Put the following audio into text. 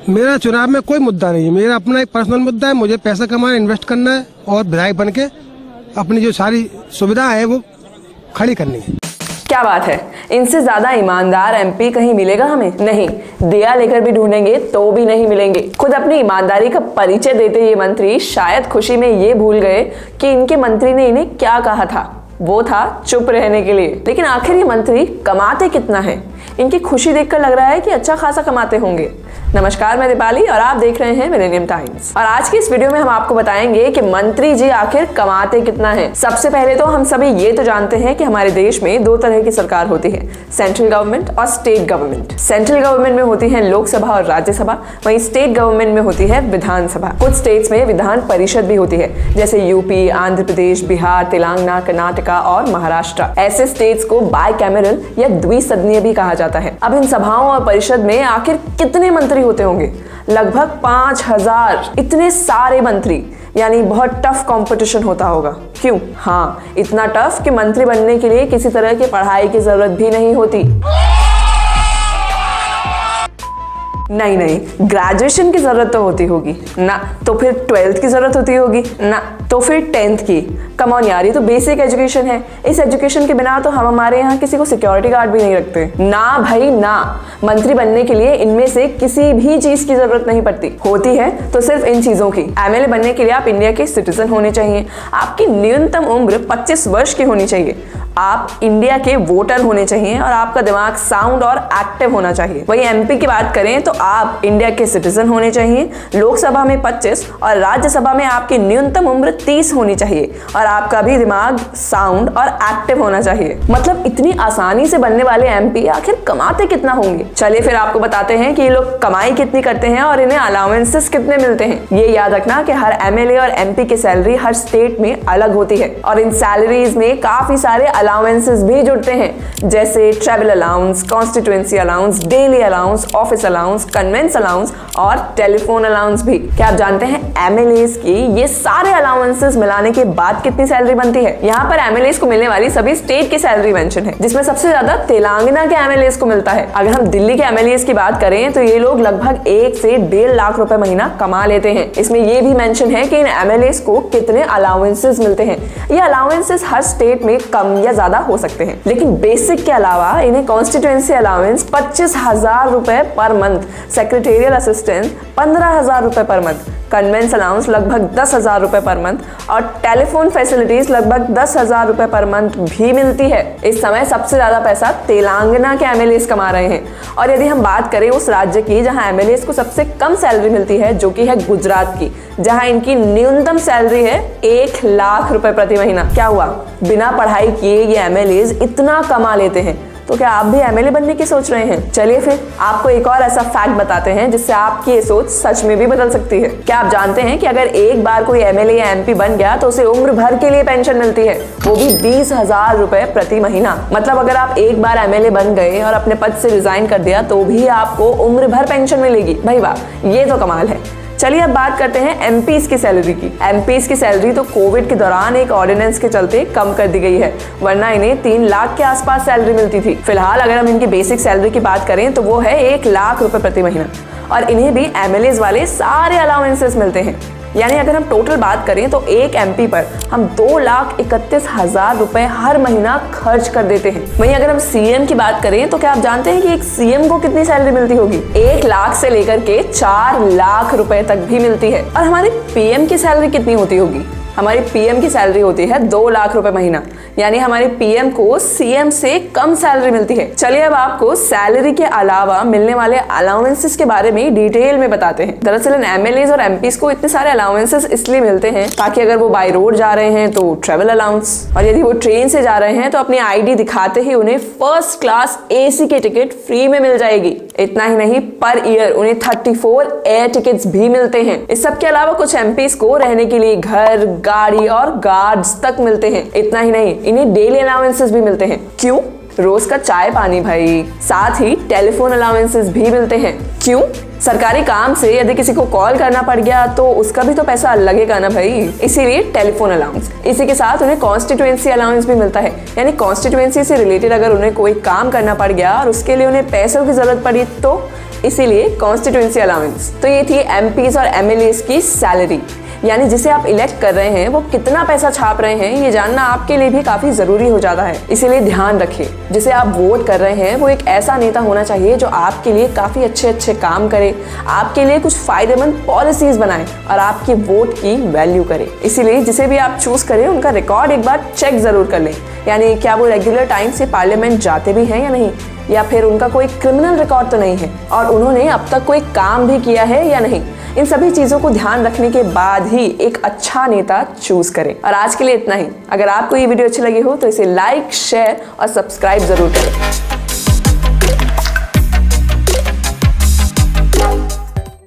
मेरा चुनाव में कोई मुद्दा नहीं है, मेरा अपना एक पर्सनल मुद्दा है। मुझे पैसा कमाना, इन्वेस्ट करना है और विधायक बन के अपनी जो सारी सुविधा है वो खड़ी करनी है। क्या बात है, इनसे ज्यादा ईमानदार एमपी कहीं मिलेगा हमें? नहीं, दिया लेकर भी ढूंढेंगे तो भी नहीं मिलेंगे। खुद अपनी ईमानदारी का परिचय देते ये मंत्री शायद खुशी में ये भूल गए कि इनके मंत्री ने इन्हें क्या कहा था। वो था चुप रहने के लिए। लेकिन आखिर ये मंत्री कमाते कितना है? इनकी खुशी देखकर लग रहा है कि अच्छा खासा कमाते होंगे। नमस्कार, मैं दीपाली और आप देख रहे हैं मिलेनियम टाइम्स। और आज की इस वीडियो में हम आपको बताएंगे कि मंत्री जी आखिर कमाते कितना है। सबसे पहले तो हम सभी ये तो जानते हैं कि हमारे देश में दो तरह की सरकार होती है, सेंट्रल गवर्नमेंट और स्टेट गवर्नमेंट। सेंट्रल गवर्नमेंट में होती है लोकसभा और राज्यसभा, वहीं स्टेट गवर्नमेंट में होती है विधानसभा। कुछ स्टेट्स में विधान परिषद भी होती है, जैसे यूपी, आंध्र प्रदेश, बिहार, तेलंगाना, कर्नाटका और महाराष्ट्र। ऐसे स्टेट्स को बाइकैमरल या द्विसदनीय भी कहा जाता है। अब इन सभाओं और परिषद में आखिर कितने मंत्री होते होंगे? लगभग 5000। इतने सारे मंत्री, यानी बहुत टफ कंपटीशन होता होगा। क्यों? हाँ, इतना टफ कि मंत्री बनने के लिए किसी तरह की पढ़ाई की जरूरत भी नहीं होती। नहीं, ग्रेजुएशन की जरूरत तो होती होगी ना, तो फिर 12th की जरूरत होती होगी ना, तो फिर 10th की। कम ऑन यार, ये तो बेसिक एजुकेशन है। इस एजुकेशन के बिना तो हम हमारे यहाँ किसी को सिक्योरिटी गार्ड भी नहीं रखते। ना भाई ना, मंत्री बनने के लिए इनमें से किसी भी चीज की जरूरत नहीं पड़ती। होती है तो सिर्फ इन चीजों की। एमएलए बनने के लिए आप इंडिया के सिटीजन होने चाहिए, आपकी न्यूनतम उम्र 25 वर्ष की होनी चाहिए, आप इंडिया के वोटर होने चाहिए और आपका दिमाग साउंड और एक्टिव होना चाहिए। वही एमपी की बात करें तो आप इंडिया के सिटीजन होने चाहिए, लोकसभा में 25 और राज्यसभा में आपकी न्यूनतम उम्र 30 होनी चाहिए और आपका भी दिमाग साउंड और एक्टिव होना चाहिए। मतलब इतनी आसानी से बनने वाले एमपी आखिर कमाते कितना होंगे? चलिए फिर आपको बताते हैं कि ये लोग कमाई कितनी करते हैं और इन्हें अलाउंसेस कितने मिलते हैं। ये याद रखना कि हर एमएलए और एमपी की सैलरी हर स्टेट में अलग होती है और इन सैलरीज में काफी सारे अलाउंसेस भी जुड़ते हैं, जैसे travel allowance, constituency allowance, daily allowance, office allowance, convince allowance और टेलीफोन अलाउंस भी। क्या आप जानते हैं एमएलएस की ये सारे अलाउंसेस मिलाने के बाद कितनी सैलरी बनती है? यहाँ पर एमएलएस को मिलने वाली सभी स्टेट की सैलरी मेंशन है, जिसमें सबसे ज्यादा तेलंगाना के एमएलएस को मिलता है। अगर हम दिल्ली के एमएलएस की बात करें तो ये लोग लगभग 1 से 1.5 लाख रुपए महीना कमा लेते हैं। इसमें ये भी मेंशन है कि इन एमएलएस को कितने अलाउंसेस मिलते हैं। ये अलाउंसेस हर स्टेट में कम या ज्यादा हो सकते हैं, लेकिन बेसिक के अलावा इन्हें कॉन्स्टिट्यूएंसी अलाउंस 25,000 रुपए पर मंथ, सेक्रेटेरियल असिस्टेंट 15,000 रुपए पर मंथ, कन्वेंस अलाउंस लगभग 10,000 रुपए पर मंथ और टेलीफोन फैसिलिटीज लगभग 10,000 रुपए पर मंथ भी मिलती है। इस समय सबसे ज्यादा पैसा तेलंगाना के एमएलएस कमा रहे हैं। और यदि हम बात करें उस राज्य की जहां एमएलएस को सबसे कम सैलरी मिलती है, जो कि है गुजरात की, जहां इनकी न्यूनतम सैलरी है 1 लाख रुपए प्रति महीना। क्या हुआ? बिना पढ़ाई किए ये एमएलएस इतना कमा लेते हैं। तो क्या आप भी एमएलए बनने की सोच रहे हैं? चलिए फिर आपको एक और ऐसा फैक्ट बताते हैं जिससे आपकी ये सोच सच में भी बदल सकती है। क्या आप जानते हैं कि अगर एक बार कोई एमएलए या एमपी बन गया तो उसे उम्र भर के लिए पेंशन मिलती है, वो भी 20,000 रुपए प्रति महीना। मतलब अगर आप एक बार एमएलए बन गए और अपने पद से रिजाइन कर दिया तो भी आपको उम्र भर पेंशन मिलेगी। भाई वाह, ये तो कमाल है। चलिए अब बात करते हैं एमपीज की सैलरी की। एमपीज की सैलरी तो कोविड के दौरान एक ऑर्डिनेंस के चलते कम कर दी गई है, वरना इन्हें 3 लाख के आसपास सैलरी मिलती थी। फिलहाल अगर हम इनकी बेसिक सैलरी की बात करें तो वो है 1 लाख रुपए प्रति महीना और इन्हें भी एमएलएस वाले सारे अलाउंसेस मिलते हैं। यानी अगर हम टोटल बात करें तो एक एमपी पर हम 2,31,000 रुपए हर महीना खर्च कर देते हैं। वहीं अगर हम सीएम की बात करें तो क्या आप जानते हैं कि एक सीएम को कितनी सैलरी मिलती होगी? 1 लाख से लेकर के 4 लाख रुपए तक भी मिलती है। और हमारे पीएम की सैलरी कितनी होती होगी? हमारी पीएम की सैलरी होती है 2 लाख रुपए महीना, यानी हमारे पीएम को सीएम से कम सैलरी मिलती है। चलिए अब आपको सैलरी के अलावा मिलने वाले अलाउंसेस के बारे में डिटेल में बताते हैं। दरअसल इन एमएलएस और एमपीस को इतने सारे अलाउंसेस इसलिए मिलते हैं ताकि अगर वो बाय रोड जा रहे हैं तो ट्रेवल अलाउंस, और यदि वो ट्रेन से जा रहे हैं तो अपनी आईडी दिखाते ही उन्हें फर्स्ट क्लास एसी की टिकट फ्री में मिल जाएगी। इतना ही नहीं, पर ईयर उन्हें 34 एयर टिकट्स भी मिलते हैं। इस सब के अलावा कुछ एमपीस को रहने के लिए घर, गाड़ी और गार्ड्स तक मिलते हैं। इतना ही नहीं, इन्हें डेली अलाउंसेस भी मिलते हैं। क्यों? रोज का चाय पानी भाई। साथ ही टेलीफोन अलाउंसेस भी मिलते हैं। क्यों? सरकारी काम से यदि किसी को कॉल करना पड़ गया तो उसका भी तो पैसा लगेगा ना भाई, इसीलिए टेलीफोन अलाउंस। इसी के साथ उन्हें कॉन्स्टिट्यूएंसी अलाउंस भी मिलता है, यानी कॉन्स्टिट्यूएंसी से रिलेटेड अगर उन्हें कोई काम करना पड़ गया और उसके लिए उन्हें पैसों की जरूरत पड़ी तो इसीलिए कॉन्स्टिट्यूएंसी अलाउंस। तो ये थी एमपीज और एमएलएस की सैलरी, यानी जिसे आप इलेक्ट कर रहे हैं वो कितना पैसा छाप रहे हैं ये जानना आपके लिए भी काफी जरूरी हो जाता है। इसीलिए ध्यान रखें, जिसे आप वोट कर रहे हैं वो एक ऐसा नेता होना चाहिए जो आपके लिए काफी अच्छे काम करे, आपके लिए कुछ फायदेमंद पॉलिसीज बनाए और आपकी वोट की वैल्यू करे। इसीलिए जिसे भी आप चूज करें उनका रिकॉर्ड एक बार चेक जरूर कर लें, यानी क्या वो रेगुलर टाइम से पार्लियामेंट जाते भी हैं या नहीं, या फिर उनका कोई क्रिमिनल रिकॉर्ड तो नहीं है, और उन्होंने अब तक कोई काम भी किया है या नहीं। इन सभी चीजों को ध्यान रखने के बाद ही एक अच्छा नेता चूज करें। और आज के लिए इतना ही। अगर आपको ये वीडियो अच्छी लगी हो तो इसे लाइक, शेयर और सब्सक्राइब जरूर करें।